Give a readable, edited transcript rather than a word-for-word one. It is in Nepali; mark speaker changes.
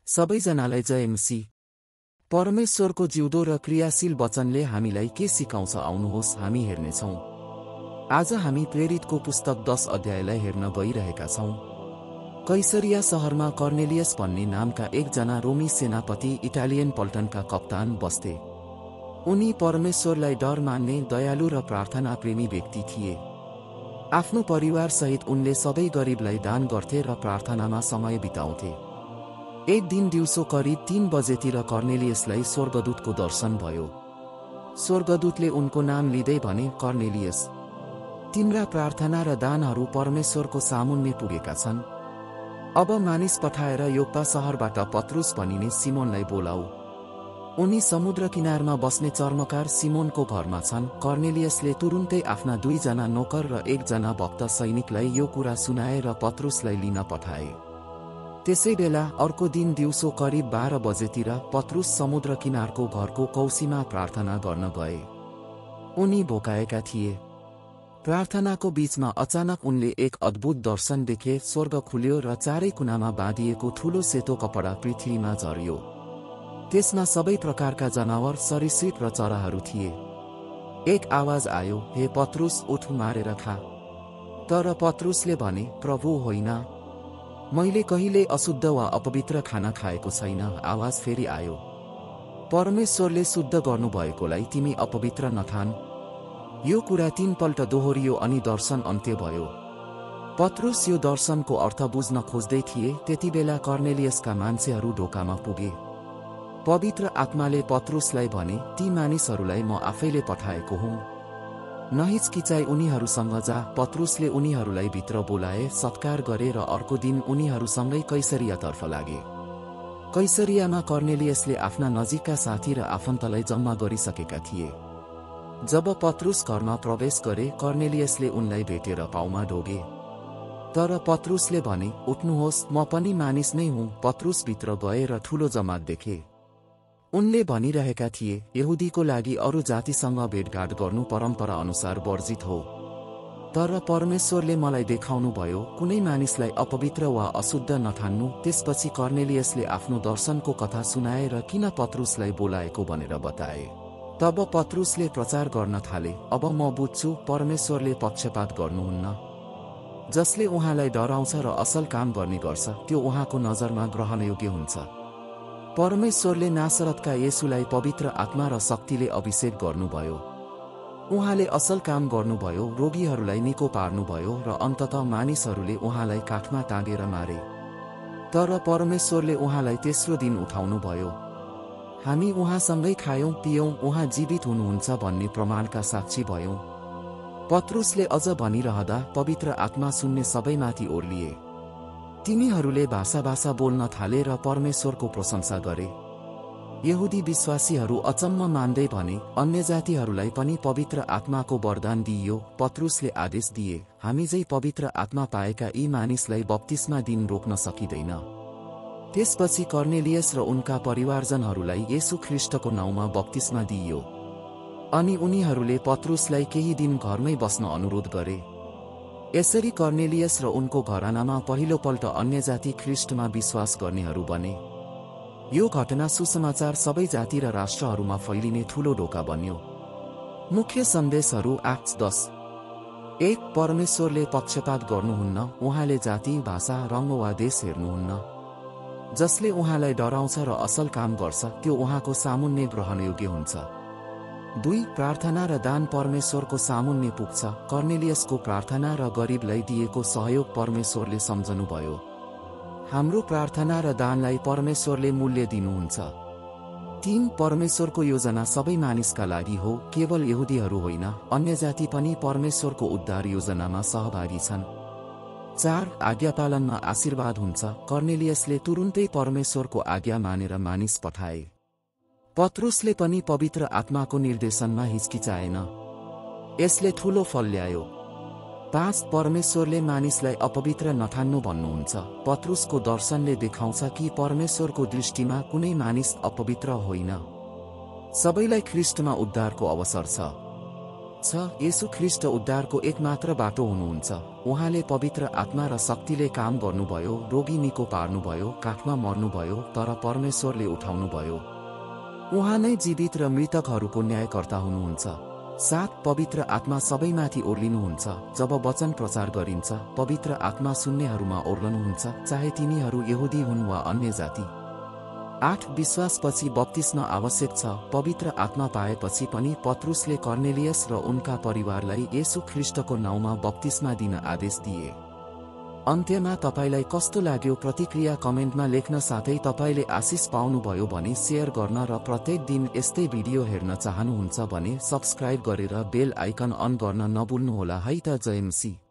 Speaker 1: सबैजनालाई जय मसीह। परमेश्वरको जिउँदो र क्रियाशील वचनले हामीलाई के सिकाउँछ आउनुहोस् हामी हेर्नेछौँ। आज हामी प्रेरितको पुस्तक 10 अध्यायलाई हेर्न गइरहेका छौँ। कैसरिया शहरमा कर्नेलियस भन्ने नामका एकजना रोमी सेनापति इटालियन पल्टनका कप्तान बस्थे। उनी परमेश्वरलाई डर मान्ने दयालु र प्रार्थना प्रेमी व्यक्ति थिए। आफ्नो परिवारसहित उनले सबै गरिबलाई दान गर्थे र प्रार्थनामा समय बिताउँथे। एक दिन दिउँसो करिब 3 बजेतिर कर्नेलियसलाई स्वर्गदूतको दर्शन भयो। स्वर्गदूतले उनको नाम लिँदै भने, कर्नेलियस, तिम्रा प्रार्थना र दानहरू परमेश्वरको सामुन्ने पुगेका छन्। अब मानिस पठाएर योप्पा शहरबाट पत्रुस भनिने सिमोनलाई बोलाऊ। उनी समुद्र किनारमा बस्ने चर्मकार सिमोनको घरमा छन्। कर्नेलियसले तुरुन्तै आफ्ना 2 जना नोकर र 1 जना भक्त सैनिकलाई यो कुरा सुनाए र पत्रुसलाई लिन पठाए। त्यसैबेला अर्को दिन दिउँसो करिब 12 बजेतिर पत्रुस समुद्र किनारको घरको कौसीमा प्रार्थना गर्न गए। उनी भोकाएका थिए। प्रार्थनाको बीचमा अचानक उनले एक अद्भुत दर्शन देखे। स्वर्ग खुल्यो र चारै कुनामा बाँधिएको ठूलो सेतो कपडा पृथ्वीमा झर्यो। त्यसमा सबै प्रकारका जनावर, सरीसृप र चराहरू थिए। एक आवाज आयो, हे पत्रुस, उठ, मारेर खा। तर पत्रुसले भने, प्रभु, होइन, मैले कहिल्यै अशुद्ध वा अपवित्र खाना खाएको छैन। आवाज फेरि आयो, परमेश्वरले शुद्ध गर्नुभएकोलाई तिमी अपवित्र नठान। यो कुरा 3 पल्ट दोहोरियो अनि दर्शन अन्त्य भयो। पत्रुस यो दर्शनको अर्थ बुझ्न खोज्दै थिए। त्यतिबेला कर्नेलियसका मान्छेहरू ढोकामा पुगे। पवित्र आत्माले पत्रुसलाई भने, ती मानिसहरूलाई म आफैले पठाएको हुँ, नहिचकिचाई उनीहरूसँग जा। पत्रुसले उनीहरूलाई भित्र बोलाए, सत्कार गरे र अर्को दिन उनीहरूसँगै कैसरियातर्फ लागे। कैसरियामा कर्नेलियसले आफ्ना नजिकका साथी र आफन्तलाई जम्मा गरिसकेका थिए। जब पत्रुस घरमा प्रवेश गरे, कर्नेलियसले उनलाई भेटेर पाउमा ढोगे। तर पत्रुसले भने, उठ्नुहोस्, म पनि मानिस नै हुँ। पत्रुस भित्र गए र ठूलो जमात देखे। उनले भनिरहेका थिए, यहुदीको लागि अरू जातिसँग भेटघाट गर्नु परम्परा अनुसार वर्जित हो। तर परमेश्वरले मलाई देखाउनुभयो, कुनै मानिसलाई अपवित्र वा अशुद्ध नठान्नु। त्यसपछि कर्नेलियसले आफ्नो दर्शनको कथा सुनाए र किन पत्रुसलाई बोलाएको भनेर बताए। तब पत्रुसले प्रचार गर्न थाले, अब म बुझ्छु, परमेश्वरले पक्षपात गर्नुहुन्न। जसले उहाँलाई डराउँछ र असल काम गर्ने गर्छ, त्यो उहाँको नजरमा ग्रहणयोग्य हुन्छ। परमेश्वरले नासरतका येशूलाई पवित्र आत्मा र शक्तिले अभिषेक गर्नुभयो। उहाँले असल काम गर्नुभयो, रोगीहरूलाई निको पार्नुभयो र अन्ततः मानिसहरूले उहाँलाई काठमा टाँगेर मारे। तर परमेश्वरले उहाँलाई तेस्रो दिन उठाउनुभयो। हामी उहाँसँगै खायौं पियौं, उहाँ जीवित हुनुहुन्छ भन्ने प्रमाणका साक्षी भयौं। पत्रुसले अझ भनिरहँदा पवित्र आत्मा सुन्ने सबैमाथि ओर्लिए। तिनीहरूले भाषा बोल्न थाले र परमेश्वरको प्रशंसा गरे। यहुदी विश्वासीहरू अचम्म मान्दै भने, अन्य जातिहरूलाई पनि पवित्र आत्माको वरदान दिइयो। पत्रुसले आदेश दिए, हामी झै पवित्र आत्मा पाएका यी मानिसलाई बप्तिस्मा दिन रोक्न सकिँदैन। त्यसपछि कर्नेलियस र उनका परिवारजनहरूलाई येशू ख्रीष्टको नाउँमा बप्तिस्मा दिइयो। अनि उनीहरूले पत्रुसलाई केही दिन घरमै बस्न अनुरोध गरे। यसरी कर्नेलियस र उनको घरानामा पहिलोपल्ट अन्य जाति ख्रीष्टमा विश्वास गर्नेहरू बने। यो घटना सुसमाचार सबै जाति र राष्ट्रहरूमा फैलिने ठूलो ढोका बन्यो। मुख्य सन्देशहरू। एक्ट्स 10:1 परमेश्वरले पक्षपात गर्नुहुन्न। उहाँले जाति, भाषा, रङ वा देश हेर्नुहुन्न। जसले उहाँलाई डराउँछ र असल काम गर्छ, त्यो उहाँको सामुन्ने ग्रहणयोग्य हुन्छ। 2 प्रार्थना र दान परमेश्वरको सामुन्ने पुग्छ। कर्नेलियसको प्रार्थना र गरिबलाई दिएको सहयोग परमेश्वरले सम्झनुभयो। हाम्रो प्रार्थना र दानलाई परमेश्वरले मूल्य दिनुहुन्छ। 3 परमेश्वरको योजना सबै मानिसका लागि हो, केवल यहुदीहरू होइन, अन्य जाति पनि परमेश्वरको उद्धार योजनामा सहभागी छन्। 4 आज्ञापालनमा आशीर्वाद हुन्छ। कर्नेलियसले तुरुन्तै परमेश्वरको आज्ञा मानेर मानिस पठाए। पत्रुसले पनि पवित्र आत्माको निर्देशनमा हिचकिचाएन। यसले ठूलो फल ल्यायो। 5 परमेश्वरले मानिसलाई अपवित्र नठान्नु भन्नुहुन्छ। पत्रुसको दर्शनले देखाउँछ कि परमेश्वरको दृष्टिमा कुनै मानिस अपवित्र होइन। सबैलाई ख्रीष्टमा उद्धारको अवसर छ। छ, येशू ख्रीष्ट उद्धारको एकमात्र बाटो हुनुहुन्छ। उहाँले पवित्र आत्मा र शक्तिले काम गर्नुभयो, रोगी निको पार्नुभयो, काठमा मर्नुभयो, तर परमेश्वरले उठाउनुभयो। उहाँ नै जीवित र मृतकहरूको न्यायकर्ता हुनुहुन्छ। 7 पवित्र आत्मा सबैमाथि ओर्लिनुहुन्छ। जब वचन प्रचार गरिन्छ, पवित्र आत्मा सुन्नेहरूमा ओर्लनुहुन्छ, चाहे तिनीहरू यहुदी हुन् वा अन्य जाति। 8 विश्वासपछि बप्तिस्मा आवश्यक छ। पवित्र आत्मा पाएपछि पनि पत्रुसले कर्नेलियस र उनका परिवारलाई येशू ख्रीष्टको नाउँमा बप्तिस्मा दिन आदेश दिए। अन्त्यमा तपाईलाई कस्तो लाग्यो? प्रतिक्रिया कमेन्टमा लेख्न, साथै तपाईले आशिष पाउनुभयो भने शेयर गर्न र प्रत्येक दिन यस्तै भिडियो हेर्न चाहनुहुन्छ भने सब्स्क्राइब गरेर बेल आइकन अन गर्न नभुल्नुहोला है त। जय मसीह।